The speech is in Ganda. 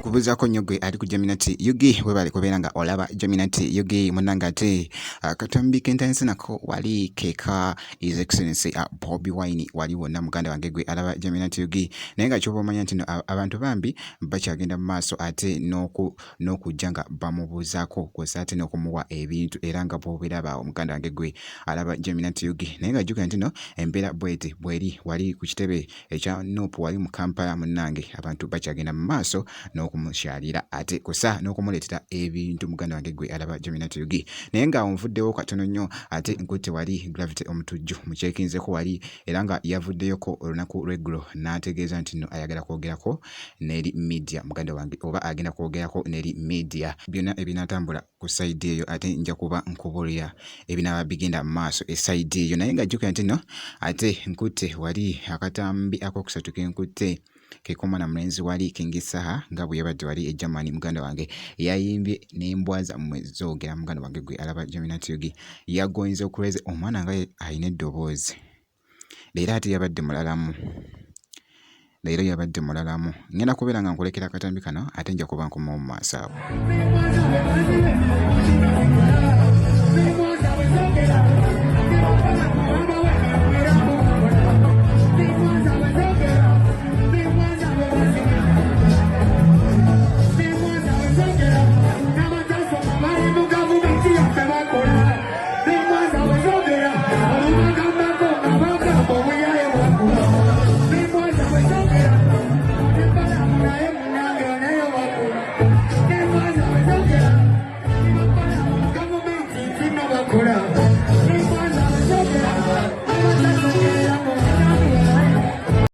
kubuzaako nnyo gwe ali ku Geminati Yugi we bali kubeera nga olaba Geminati Yugi munnanga ate akatambi k'entansi nako wali keka His Excellency Bobi Wine wali wonna muganda wange gwe alaba Geminati Yugi naye nga ky'oba omanya nti abantu bambi bakyagenda mu maaso ate n'okujja nga bamubuuzaako kw'ossa ate n'okumuwa ebintu era nga bw'obiraba omuganda wange gwe alaba Geminati Yugi naye nga jjukira nti no embeera bw'eti bw'eri wali ku kitebe ekya Nuupu wali mu Kampala munnange abantu bakyagenda mu maaso n'okumukyalira ate kusa n'okumuleetera ebintu muganda wange gwe alaba Geminati Yugi naye nga onvuddewo katono nnyo ate nkutte wali Gravity omutujju mukyekinzeko wali era nga yavuddeyoko olunaku lw'eggulo n'ategeeza nti no ayagala kwogerako n'eri media muganda wange oba agenda kwogerako n'eri media byonna ebinaatambula ku sayidi eyo ate nja kuba nkubuulira ebinaaba bigenda mu maaso esayidi eyo naye nga jjukira nti no ate nkutte wali akatambi ak'okusatu kenkutte kekoma na mulenzi wali King Saha nga bwe yabadde wali e Germany muganda wange yayimbye n'embwaza mmwe zoogera muganda wange gwe alaba Geminati Yugi yagonze okuleze omwana nga alina eddoboozi leero ate yabadde mulalamu ngenda kubeera nga nkulekera akatambi kano ate nja kuba nkoma mu maaso awo